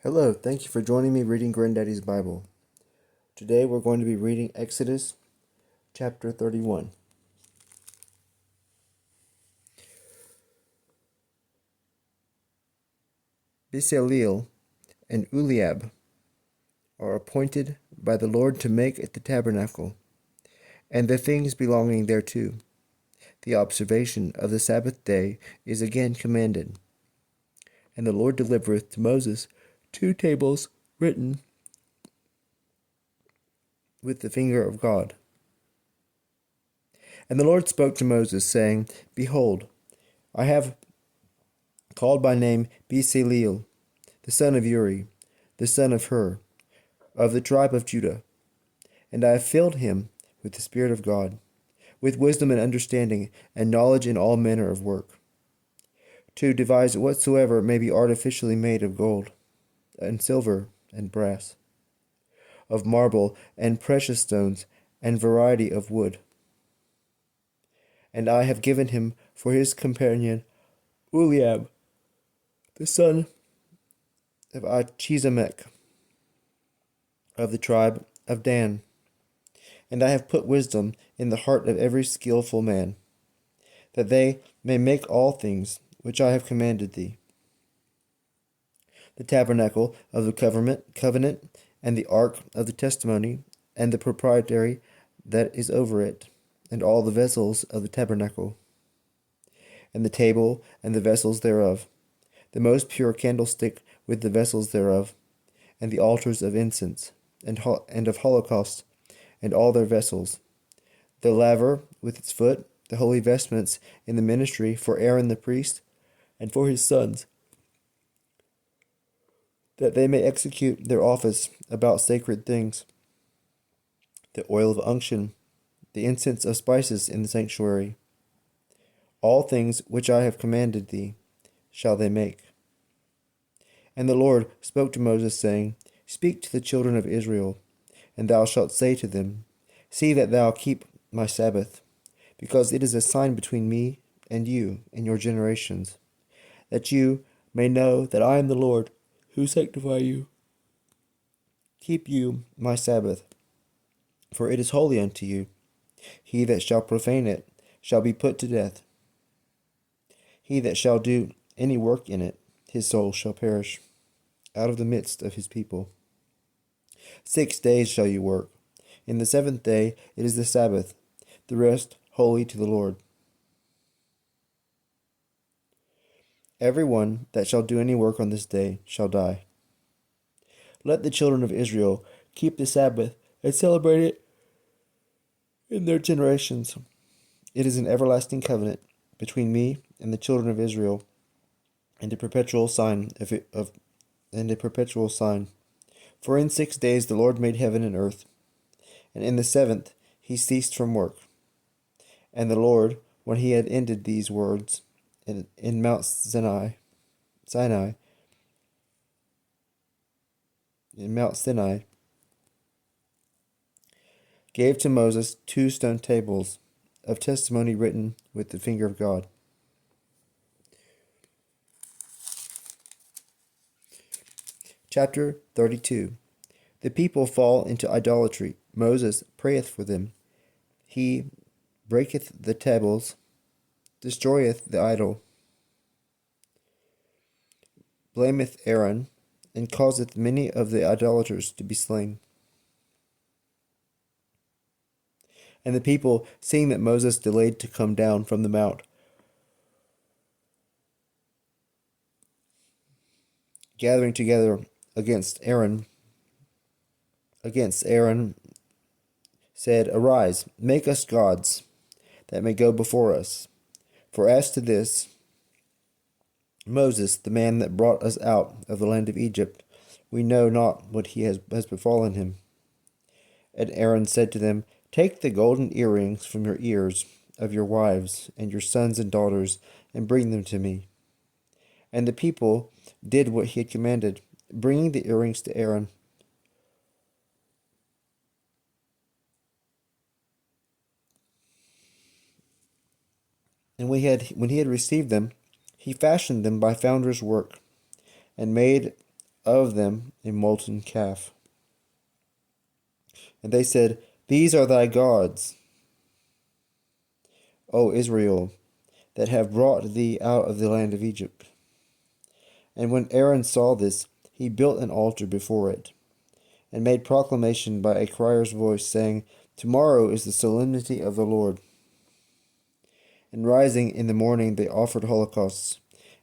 Hello, thank you for joining me reading Granddaddy's Bible. Today we're going to be reading Exodus chapter 31. Beseleel and Ooliab are appointed by the Lord to make the tabernacle, and the things belonging thereto. The observation of the Sabbath day is again commanded. And the Lord delivereth to Moses 2 tables written with the finger of God. And the Lord spoke to Moses, saying, Behold, I have called by name Beseleel, the son of Uri, the son of Hur, of the tribe of Judah. And I have filled him with the Spirit of God, with wisdom and understanding, and knowledge in all manner of work, to devise whatsoever may be artificially made of gold, and silver, and brass, of marble, and precious stones, and variety of wood. And I have given him for his companion Ooliab, the son of Achisamech, of the tribe of Dan. And I have put wisdom in the heart of every skillful man, that they may make all things which I have commanded thee: the tabernacle of the covenant, and the ark of the testimony, and the proprietary that is over it, and all the vessels of the tabernacle, and the table and the vessels thereof, the most pure candlestick with the vessels thereof, and the altars of incense, and of holocaust, and all their vessels, the laver with its foot, the holy vestments in the ministry for Aaron the priest, and for his sons, that they may execute their office about sacred things, the oil of unction, the incense of spices in the sanctuary. All things which I have commanded thee shall they make. And the Lord spoke to Moses, saying, Speak to the children of Israel, and thou shalt say to them, See that thou keep my Sabbath, because it is a sign between me and you and your generations, that you may know that I am the Lord, who sanctify you. Keep you my Sabbath, for it is holy unto you. He that shall profane it shall be put to death. He that shall do any work in it, his soul shall perish out of the midst of his people. 6 days shall you work. In the 7th day it is the Sabbath, the rest holy to the Lord. Every one that shall do any work on this day shall die. Let the children of Israel keep the Sabbath and celebrate it in their generations. It is an everlasting covenant between me and the children of Israel, and a perpetual sign For in 6 days the Lord made heaven and earth, and in the 7th he ceased from work. And the Lord, when he had ended these words in Mount Sinai, gave to Moses 2 stone tables of testimony written with the finger of God. Chapter 32. The people fall into idolatry. Moses prayeth for them. He breaketh the tables, destroyeth the idol, blameth Aaron, and causeth many of the idolaters to be slain. And the people, seeing that Moses delayed to come down from the mount, gathering together against Aaron, said, Arise, make us gods, that may go before us. For as to this Moses, the man that brought us out of the land of Egypt, we know not what has befallen him. And Aaron said to them, Take the golden earrings from your ears of your wives and your sons and daughters, and bring them to me. And the people did what he had commanded, bringing the earrings to Aaron. And when he had received them, he fashioned them by founder's work, and made of them a molten calf. And they said, These are thy gods, O Israel, that have brought thee out of the land of Egypt. And when Aaron saw this, he built an altar before it, and made proclamation by a crier's voice, saying, Tomorrow is the solemnity of the Lord. And rising in the morning, they offered holocausts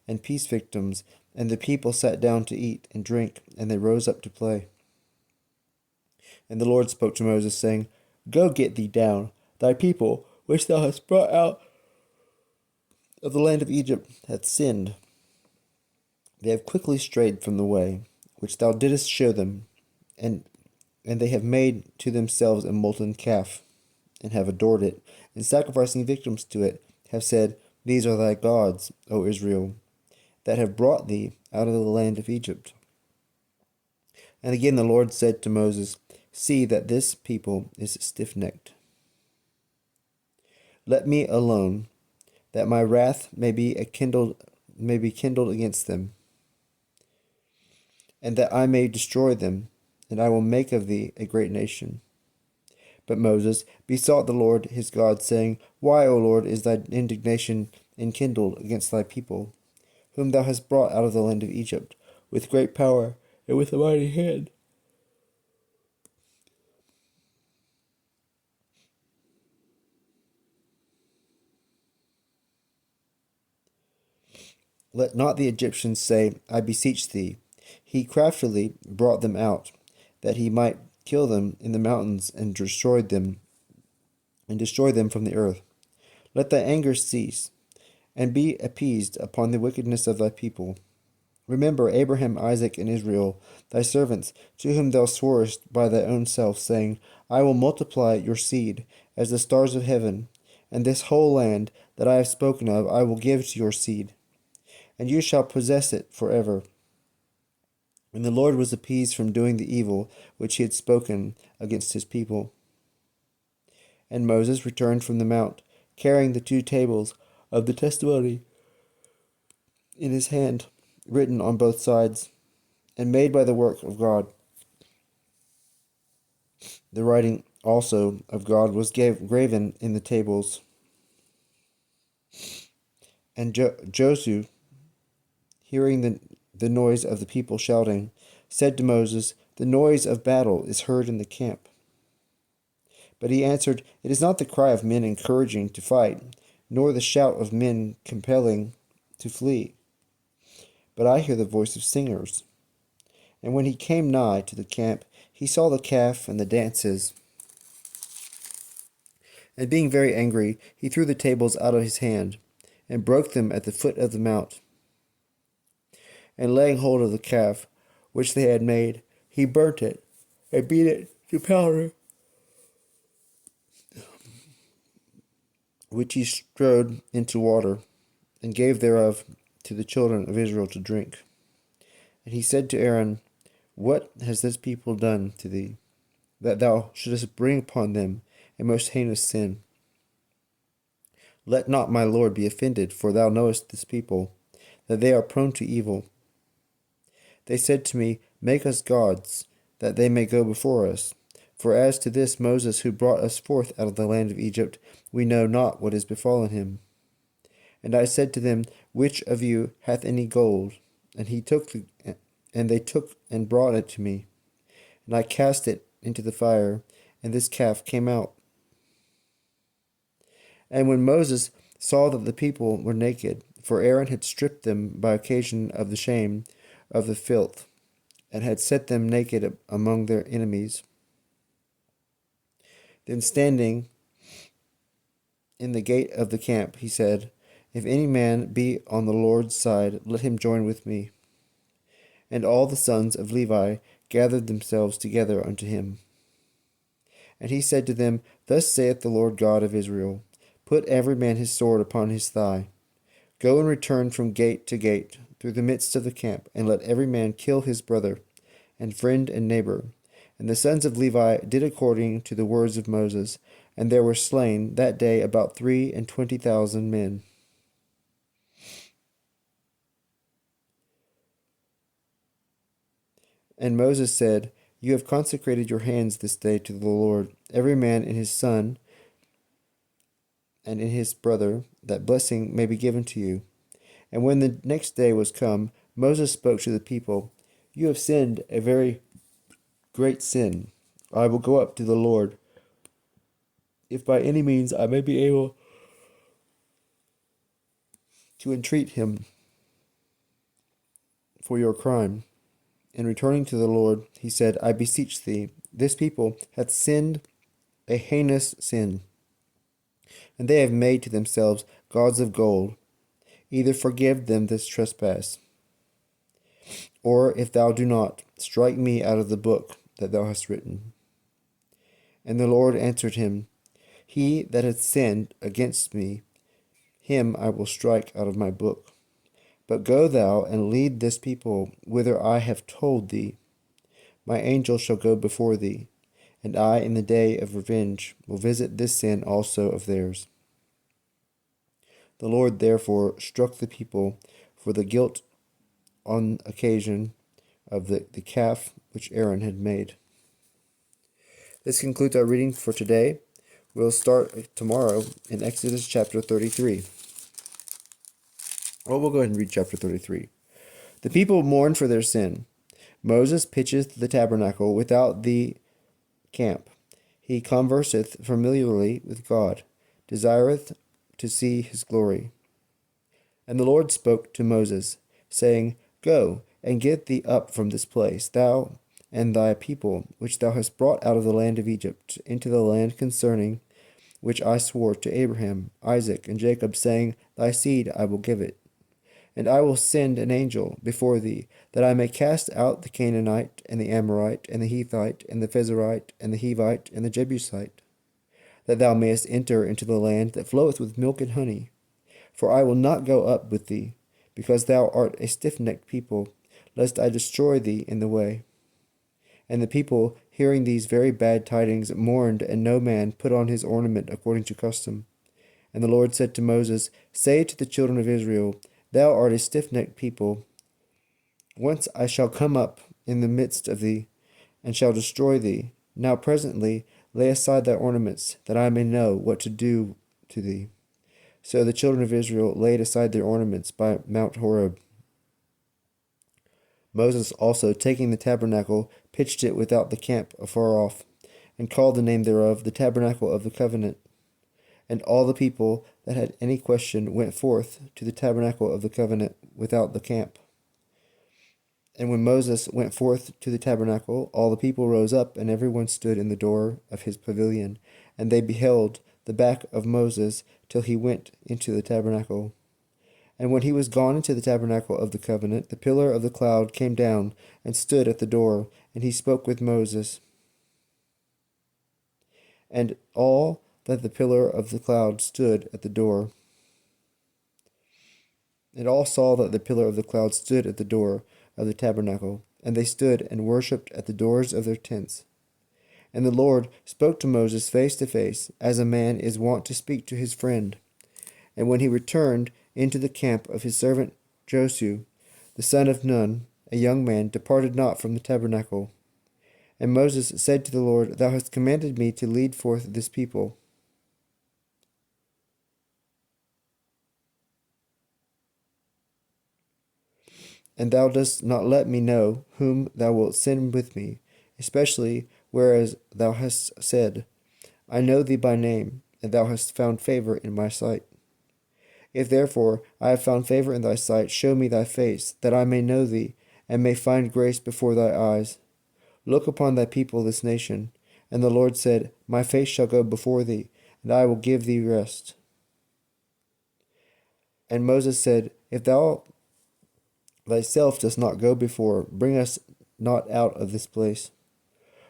and peace victims, and the people sat down to eat and drink, and they rose up to play. And the Lord spoke to Moses, saying, Go get thee down, thy people, which thou hast brought out of the land of Egypt, hath sinned. They have quickly strayed from the way, which thou didst show them, and they have made to themselves a molten calf, and have adored it, and sacrificing victims to it, have said, These are thy gods, O Israel, that have brought thee out of the land of Egypt. And again the Lord said to Moses, See that this people is stiff-necked. Let me alone, that my wrath may be kindled against them, and that I may destroy them, and I will make of thee a great nation. But Moses besought the Lord his God, saying, Why, O Lord, is thy indignation enkindled against thy people, whom thou hast brought out of the land of Egypt, with great power and with a mighty hand? Let not the Egyptians say, I beseech thee. He craftily brought them out, that he might kill them in the mountains and destroy them from the earth. Let thy anger cease, and be appeased upon the wickedness of thy people. Remember Abraham, Isaac, and Israel, thy servants, to whom thou sworest by thy own self, saying, I will multiply your seed as the stars of heaven, and this whole land that I have spoken of I will give to your seed, and you shall possess it forever. And the Lord was appeased from doing the evil which he had spoken against his people. And Moses returned from the mount, carrying the 2 tables of the testimony in his hand, written on both sides, and made by the work of God. The writing also of God was graven in the tables. And Joshua, hearing the noise of the people shouting, said to Moses, The noise of battle is heard in the camp. But he answered, It is not the cry of men encouraging to fight, nor the shout of men compelling to flee, but I hear the voice of singers. And when he came nigh to the camp, he saw the calf and the dances. And being very angry, he threw the tables out of his hand, and broke them at the foot of the mount. And laying hold of the calf, which they had made, he burnt it, and beat it to powder, which he strode into water, and gave thereof to the children of Israel to drink. And he said to Aaron, What has this people done to thee, that thou shouldest bring upon them a most heinous sin? Let not my Lord be offended, for thou knowest this people, that they are prone to evil. They said to me, Make us gods, that they may go before us. For as to this Moses, who brought us forth out of the land of Egypt, we know not what is befallen him. And I said to them, Which of you hath any gold? And they took and brought it to me. And I cast it into the fire, and this calf came out. And when Moses saw that the people were naked, for Aaron had stripped them by occasion of the shame of the filth, and had set them naked among their enemies, then standing in the gate of the camp, he said, If any man be on the Lord's side, let him join with me. And all the sons of Levi gathered themselves together unto him. And he said to them, Thus saith the Lord God of Israel, Put every man his sword upon his thigh. Go and return from gate to gate through the midst of the camp, and let every man kill his brother, and friend and neighbor. And the sons of Levi did according to the words of Moses, and there were slain that day about 23,000 men. And Moses said, You have consecrated your hands this day to the Lord, every man in his son and in his brother, that blessing may be given to you. And when the next day was come, Moses spoke to the people, You have sinned a very great sin. I will go up to the Lord, if by any means I may be able to entreat him for your crime. And returning to the Lord, he said, I beseech thee, this people hath sinned a heinous sin, and they have made to themselves gods of gold. Either forgive them this trespass, or if thou do not, strike me out of the book that thou hast written. And the Lord answered him, He that hath sinned against me, him I will strike out of my book. But go thou and lead this people whither I have told thee. My angel shall go before thee, and I in the day of revenge will visit this sin also of theirs. The Lord therefore struck the people for the guilt on occasion of the calf which Aaron had made. This concludes our reading for today. We'll start tomorrow in Exodus chapter 33. Well, we'll go ahead and read chapter 33. The people mourn for their sin. Moses pitcheth the tabernacle without the camp. He converseth familiarly with God, desireth to see his glory. And the Lord spoke to Moses, saying, Go, and get thee up from this place, thou and thy people, which thou hast brought out of the land of Egypt, into the land concerning which I swore to Abraham, Isaac, and Jacob, saying, Thy seed I will give it. And I will send an angel before thee, that I may cast out the Canaanite, and the Amorite, and the Hethite, and the Pezerite, and the Hivite, and the Jebusite, that thou mayest enter into the land that floweth with milk and honey. For I will not go up with thee, because thou art a stiff-necked people, lest I destroy thee in the way. And the people, hearing these very bad tidings, mourned, and no man put on his ornament according to custom. And the Lord said to Moses, Say to the children of Israel, Thou art a stiff-necked people. Once I shall come up in the midst of thee, and shall destroy thee. Now presently lay aside thy ornaments, that I may know what to do to thee. So the children of Israel laid aside their ornaments by Mount Horeb. Moses also, taking the tabernacle, pitched it without the camp afar off, and called the name thereof the tabernacle of the covenant. And all the people that had any question went forth to the tabernacle of the covenant without the camp. And when Moses went forth to the tabernacle, all the people rose up, and every one stood in the door of his pavilion. And they beheld the back of Moses till he went into the tabernacle. And when he was gone into the tabernacle of the covenant, the pillar of the cloud came down and stood at the door, and he spoke with Moses. And all that the pillar of the cloud stood at the door. And all saw that the pillar of the cloud stood at the door of the tabernacle, and they stood and worshipped at the doors of their tents. And the Lord spoke to Moses face to face, as a man is wont to speak to his friend. And when he returned into the camp of his servant Joshua, the son of Nun, a young man, departed not from the tabernacle. And Moses said to the Lord, Thou hast commanded me to lead forth this people. And thou dost not let me know whom thou wilt send with me, especially whereas thou hast said, I know thee by name, and thou hast found favor in my sight. If therefore I have found favor in thy sight, show me thy face, that I may know thee, and may find grace before thy eyes. Look upon thy people, this nation. And the Lord said, My face shall go before thee, and I will give thee rest. And Moses said, If thou thyself dost not go before, bring us not out of this place.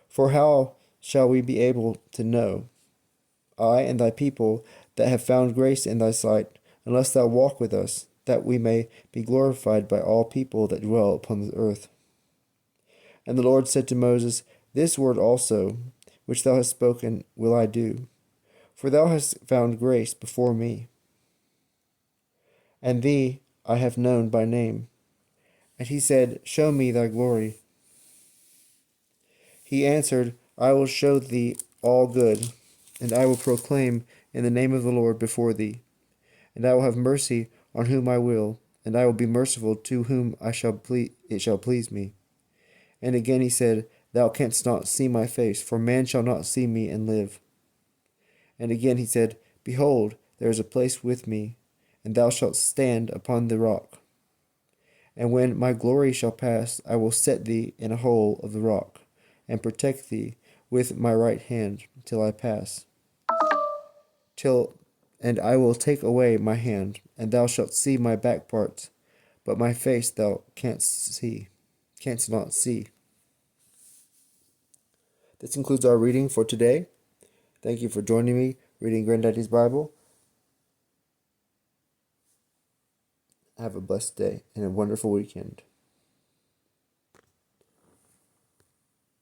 For how shall we be able to know, I and thy people, that have found grace in thy sight, unless thou walk with us, that we may be glorified by all people that dwell upon the earth? And the Lord said to Moses, This word also, which thou hast spoken, will I do, for thou hast found grace before me, and thee I have known by name. And he said, Show me thy glory. He answered, I will show thee all good, and I will proclaim in the name of the Lord before thee. And I will have mercy on whom I will, and I will be merciful to whom it shall please me. And again he said, Thou canst not see my face, for man shall not see me and live. And again he said, Behold, there is a place with me, and thou shalt stand upon the rock. And when my glory shall pass, I will set thee in a hole of the rock, and protect thee with my right hand till I pass. And I will take away my hand, and thou shalt see my back parts, but my face thou canst not see. This concludes our reading for today. Thank you for joining me reading Granddaddy's Bible. Have a blessed day and a wonderful weekend.